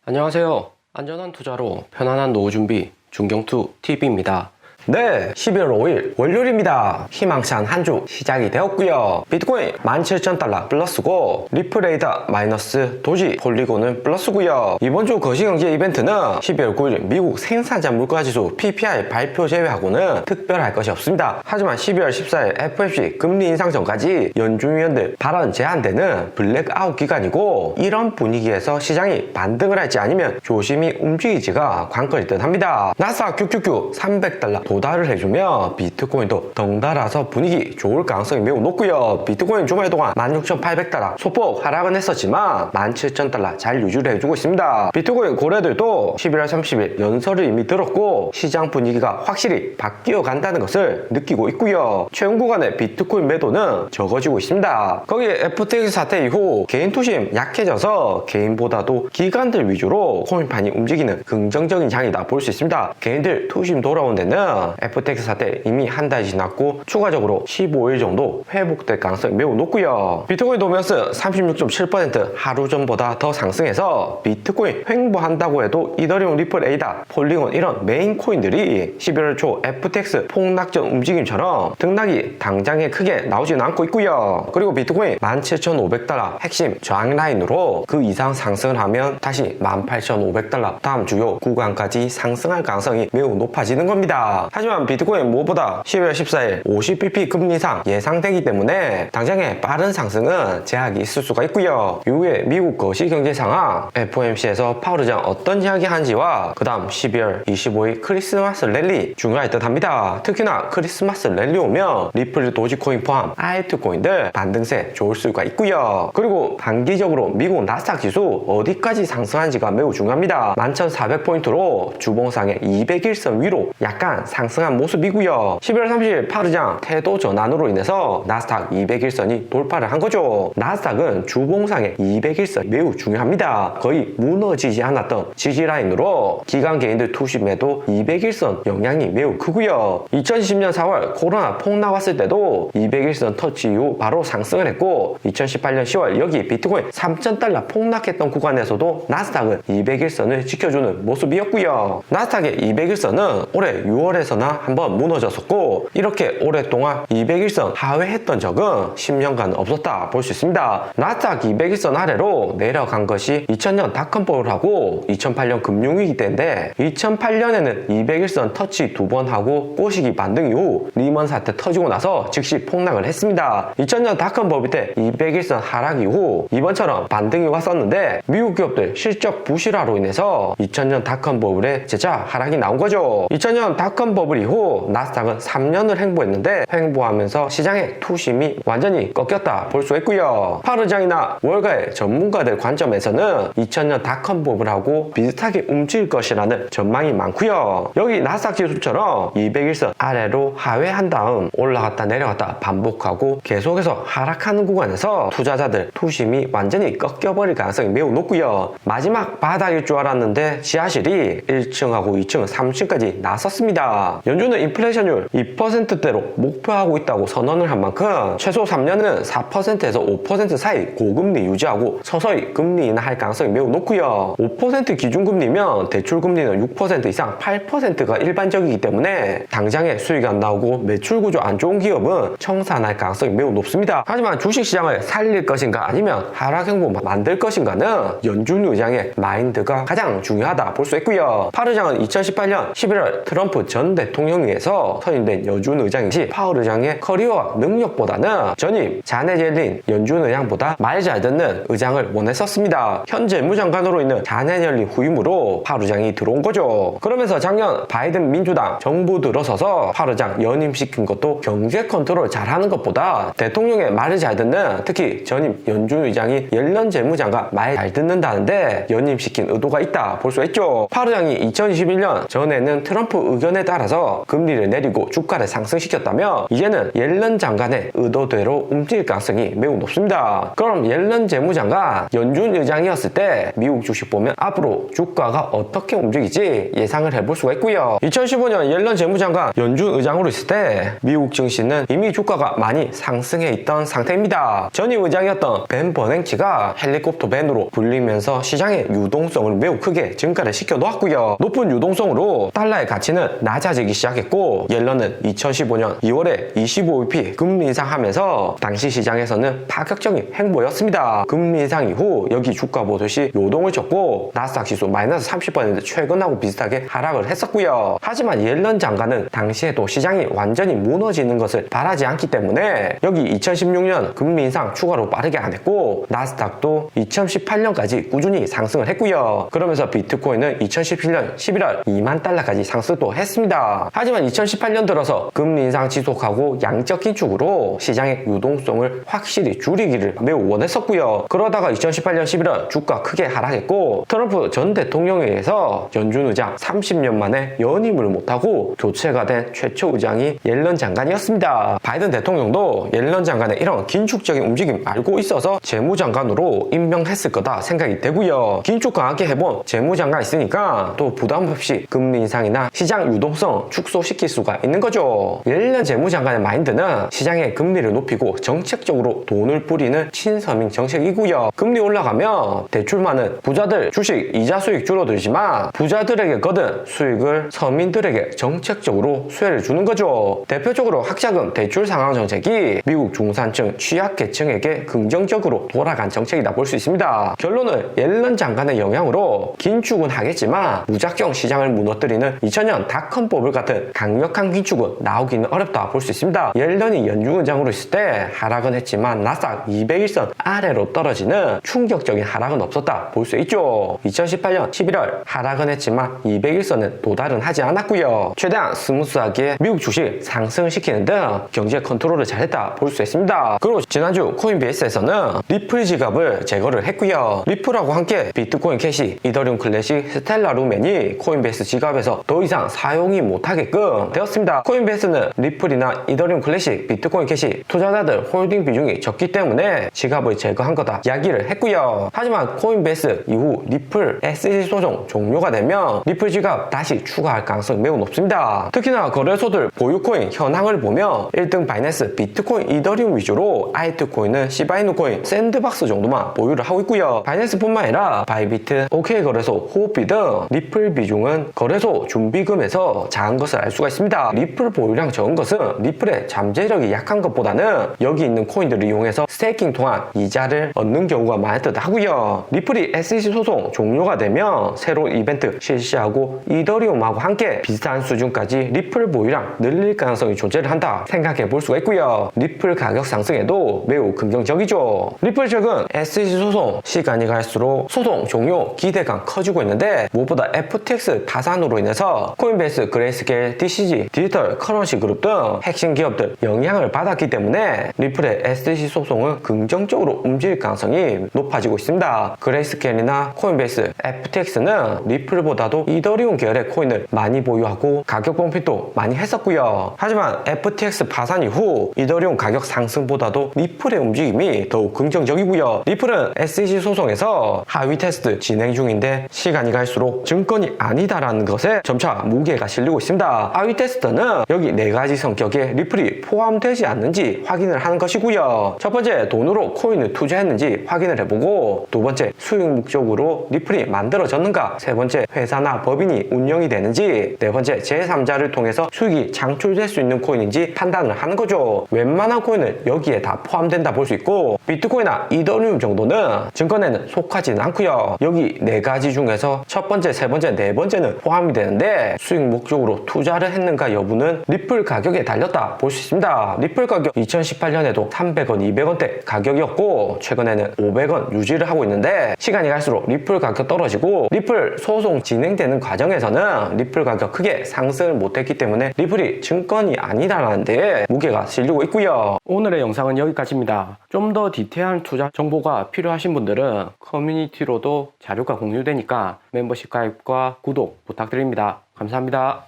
안녕하세요. 안전한 투자로 편안한 노후 준비 중경투 TV입니다. 네, 12월 5일 월요일입니다. 희망찬 한 주 시작이 되었고요. 비트코인 17,000달러 플러스고 리플레이더 마이너스, 도지, 폴리곤은 플러스고요. 이번 주 거시경제 이벤트는 12월 9일 미국 생산자 물가지수 PPI 발표 제외하고는 특별할 것이 없습니다. 하지만 12월 14일 FOMC 금리 인상 전까지 연준위원들 발언 제한되는 블랙아웃 기간이고, 이런 분위기에서 시장이 반등을 할지 아니면 조심히 움직이지가 관건일 듯 합니다. 나스닥 QQQ 300달러 도달을 해주며 비트코인도 덩달아서 분위기 좋을 가능성이 매우 높고요. 비트코인 주말 동안 16,800달러 소폭 하락은 했었지만 17,000달러 잘 유지를 해주고 있습니다. 비트코인 고래들도 11월 30일 연설을 이미 들었고 시장 분위기가 확실히 바뀌어 간다는 것을 느끼고 있고요. 최근 구간의 비트코인 매도는 적어지고 있습니다. 거기에 FTX 사태 이후 개인 투심 약해져서 개인보다도 기관들 위주로 코인판이 움직이는 긍정적인 장이다 볼 수 있습니다. 개인들 투심 돌아온 데는 FTX 사태 이미 한 달이 지났고 추가적으로 15일 정도 회복될 가능성이 매우 높고요. 비트코인 도면스 36.7% 하루 전보다 더 상승해서 비트코인 횡보한다고 해도 이더리움, 리플, 에이다, 폴리곤 이런 메인 코인들이 11월 초 FTX 폭락전 움직임처럼 등락이 당장에 크게 나오지는 않고 있고요. 그리고 비트코인 17,500달러 핵심 저항 라인으로 그 이상 상승을 하면 다시 18,500달러 다음 주요 구간까지 상승할 가능성이 매우 높아지는 겁니다. 하지만 비트코인 무엇보다 12월 14일 50bp 금리 인상 예상되기 때문에 당장의 빠른 상승은 제약이 있을 수가 있고요. 이후에 미국 거시경제 상황, FOMC에서 파월 의장 어떤 이야기 하는지와 그 다음 12월 25일 크리스마스 랠리 중요할 듯 합니다. 특히나 크리스마스 랠리 오면 리플, 도지코인 포함 알트코인들 반등세 좋을 수가 있고요. 그리고 단기적으로 미국 나스닥 지수 어디까지 상승한지가 매우 중요합니다. 11,400포인트로 주봉상의 200일선 위로 약간 상승한 모습이고요. 11월 30일 파월 의장 태도 전환으로 인해서 나스닥 200일선이 돌파를 한 거죠. 나스닥은 주봉상의 200일선 매우 중요합니다. 거의 무너지지 않았던 지지라인으로 기관 개인들 투심에도 200일선 영향이 매우 크고요. 2010년 4월 코로나 폭락 왔을 때도 200일선 터치 이후 바로 상승을 했고 2018년 10월 여기 비트코인 3,000달러 폭락했던 구간에서도 나스닥은 200일선을 지켜주는 모습이었고요. 나스닥의 200일선은 올해 6월에서나 한번 무너졌었고 이렇게 오랫동안 200일선 하회했던 적은 10년간 없었다 볼 수 있습니다. 나스닥 200일선 아래로 내려간 것이 2000년 닷컴버블 하고 2008년 금융위기 때인데 2008년에는 200일선 터치 2번 하고 꼬시기 반등 이후 리먼 사태 터지고 나서 즉시 폭락을 했습니다. 2000년 닷컴버블 때 200일선 하락 이후 이번처럼 반등이 왔었는데 미국 기업들 실적 부실화로 인해서 2000년 닷컴버블에 재차 하락이 나온 거죠. 2000년 닷컴버블 이후 나스닥은 3년을 횡보했는데 횡보하면서 시장의 투심이 완전히 꺾였다 볼 수 있고요. 파월 의장이나 월가의 전문가들 관점에서는 2000년 닷컴버블하고 비슷하게 움직일 것이라는 전망이 많고요. 여기 나스닥 지수처럼 200일선 아래로 하회한 다음 올라갔다 내려갔다 반복하고 계속해서 하락하는 구간에서 투자자들 투심이 완전히 꺾여버릴 가능성이 매우 높고요. 마지막 바닥일 줄 알았는데 지하실이 1층하고 2층, 3층까지 나섰습니다. 연준은 인플레이션율 2%대로 목표하고 있다고 선언을 한 만큼 최소 3년은 4%에서 5% 사이 고금리 유지하고 서서히 금리 인하할 가능성이 매우 높고요. 5% 기준금리면 대출금리는 6% 이상 8%가 일반적이기 때문에 당장에 수익이 안 나오고 매출 구조 안 좋은 기업은 청산할 가능성이 매우 높습니다. 하지만 주식시장을 살릴 것인가 아니면 하락 행보 만들 것인가는 연준 의장의 마인드가 가장 중요하다 볼 수 있고요. 파월 의장은 2018년 11월 트럼프 전 대통령에서 선임된 연준 의장이지 파월 의장의 커리어와 능력보다는 전임 자넷 옐린 연준 의장보다 말 잘 듣는 의장을 원했었습니다. 현 재무장관으로 있는 자넷 옐린 후임으로 파월 의장이 들어온 거죠. 그러면서 작년 바이든 민주당 정부 들어서서 파월 의장 연임시킨 것도 경제 컨트롤 잘하는 것보다 대통령의 말을 잘 듣는 특히 전임 연준 의장인 옐런 재무장관 말 잘 듣는다는데 연임시킨 의도가 있다 볼 수 있죠. 파월 의장이 2021년 전에는 트럼프 의견에 따라 나서 금리를 내리고 주가를 상승시켰다면 이제는 옐런 장관의 의도대로 움직일 가능성이 매우 높습니다. 그럼 옐런 재무장관 연준 의장이었을 때 미국 주식 보면 앞으로 주가가 어떻게 움직일지 예상을 해볼 수가 있고요. 2015년 옐런 재무장관 연준 의장으로 있을 때 미국 증시는 이미 주가가 많이 상승해 있던 상태입니다. 전임 의장이었던 벤 버냉키가 헬리콥터 벤으로 불리면서 시장의 유동성을 매우 크게 증가를 시켜 놓았고요. 높은 유동성으로 달러의 가치는 낮아지기 시작했고 옐런은 2015년 2월에 25bp 금리 인상하면서 당시 시장에서는 파격적인 행보였습니다. 금리 인상 이후 여기 주가 보듯이 요동을 쳤고 나스닥 지수 마이너스 30% 최근하고 비슷하게 하락을 했었고요. 하지만 옐런 장관은 당시에도 시장이 완전히 무너지는 것을 바라지 않기 때문에 여기 2016년 금리 인상 추가로 빠르게 안 했고 나스닥도 2018년까지 꾸준히 상승을 했고요. 그러면서 비트코인은 2017년 11월 2만 달러까지 상승도 했습니다. 하지만 2018년 들어서 금리 인상 지속하고 양적 긴축으로 시장의 유동성을 확실히 줄이기를 매우 원했었고요. 그러다가 2018년 11월 주가 크게 하락했고 트럼프 전 대통령에 의해서 연준 의장 30년 만에 연임을 못하고 교체가 된 최초 의장이 옐런 장관이었습니다. 바이든 대통령도 옐런 장관의 이런 긴축적인 움직임 알고 있어서 재무장관으로 임명했을 거다 생각이 되고요. 긴축 강하게 해본 재무장관 있으니까 또 부담 없이 금리 인상이나 시장 유동성 축소시킬 수가 있는 거죠. 옐런 재무장관의 마인드는 시장의 금리를 높이고 정책적으로 돈을 뿌리는 친서민 정책이고요. 금리 올라가면 대출 많은 부자들 주식 이자 수익 줄어들지만 부자들에게 거둔 수익을 서민들에게 정책적으로 수혜를 주는 거죠. 대표적으로 학자금 대출 상환 정책이 미국 중산층 취약계층에게 긍정적으로 돌아간 정책이다 볼 수 있습니다. 결론은 옐런 장관의 영향으로 긴축은 하겠지만 무작정 시장을 무너뜨리는 2000년 닷컴버블 같은 강력한 긴축은 나오기는 어렵다 볼 수 있습니다. 옐런이 연준 의장으로 있을 때 하락은 했지만 나스닥 200일선 아래로 떨어지는 충격적인 하락은 없었다 볼 수 있죠. 2018년 11월 하락은 했지만 200일선은 도달은 하지 않았고요. 최대한 스무스하게 미국 주식 상승을 시키는 등 경제 컨트롤을 잘했다 볼 수 있습니다. 그리고 지난주 코인베이스에서는 리플 지갑을 제거를 했고요. 리플하고 함께 비트코인 캐시, 이더리움 클래식, 스텔라 루멘이 코인베이스 지갑에서 더 이상 사용이 못하게끔 되었습니다. 코인베이스는 리플이나 이더리움 클래식, 비트코인 캐시 투자자들 홀딩 비중이 적기 때문에 지갑을 제거한 거다 이야기를 했고요. 하지만 코인베이스 이후 리플 SEC 소송 종료가 되면 리플 지갑 다시 추가할 가능성이 매우 높습니다. 특히나 거래소들 보유코인 현황을 보면 1등 바이낸스, 비트코인, 이더리움 위주로 아이트코인은 시바이누 코인, 샌드박스 정도만 보유를 하고 있고요. 바이낸스뿐만 아니라 바이비트, OK거래소, 호흡비 등 리플 비중은 거래소 준비금에서 작은 것을 알 수가 있습니다. 리플 보유량 적은 것은 리플의 잠재력이 약한 것보다는 여기 있는 코인들을 이용해서 스테이킹 통한 이자를 얻는 경우가 많을 듯 하고요. 리플이 SEC 소송 종료가 되면 새로운 이벤트 실시하고 이더리움하고 함께 비슷한 수준까지 리플 보유량 늘릴 가능성이 존재를 한다 생각해 볼 수가 있고요. 리플 가격 상승에도 매우 긍정적이죠. 리플 측은 SEC 소송 시간이 갈수록 소송 종료 기대감 커지고 있는데 무엇보다 FTX 파산으로 인해서 코인베이스, 그레이스케일, DCG, 디지털 커런시 그룹 등 핵심 기업들 영향을 받았기 때문에 리플의 SEC 소송은 긍정적으로 움직일 가능성이 높아지고 있습니다. 그레이스케일이나 코인베이스, FTX는 리플보다도 이더리움 계열의 코인을 많이 보유하고 가격 범핑도 많이 했었고요. 하지만 FTX 파산 이후 이더리움 가격 상승보다도 리플의 움직임이 더욱 긍정적이고요. 리플은 SEC 소송에서 하위 테스트 진행 중인데 시간이 갈수록 증권이 아니다라는 것에 점차 무게가 실리고 있습니다. 하위 테스트는 여기 4가지 성격의 리플이 포함되지 않는지 확인을 하는 것이고요. 첫 번째, 돈으로 코인을 투자했는지 확인을 해보고, 두 번째, 수익 목적으로 리플이 만들어졌는가, 세 번째, 회사나 법인이 운영이 되는지, 네 번째, 제3자를 통해서 수익이 창출될 수 있는 코인인지 판단을 하는 거죠. 웬만한 코인은 여기에 다 포함된다 볼 수 있고, 비트코인이나 이더리움 정도는 증권에는 속하지는 않고요. 여기 4가지 중에서 첫 번째, 세 번째, 네 번째는 포함이 되는데 수익 목적으로 투자를 했는가 여부는 리플 가격에 달렸다 볼 수 있습니다. 리플 가격 2018년에도 300원, 200원대 가격이었고 최근에는 500원 유지를 하고 있는데 시간이 갈수록 리플 가격 떨어지고 리플 소송 진행되는 과정에서는 리플 가격 크게 상승을 못했기 때문에 리플이 증권이 아니다라는 데 무게가 실리고 있고요. 오늘의 영상은 여기까지입니다. 좀 더 디테일한 투자 정보가 필요하신 분들은 커뮤니티로도 자료가 공유되니까 멤버십 가입과 구독 부탁드립니다. 감사합니다.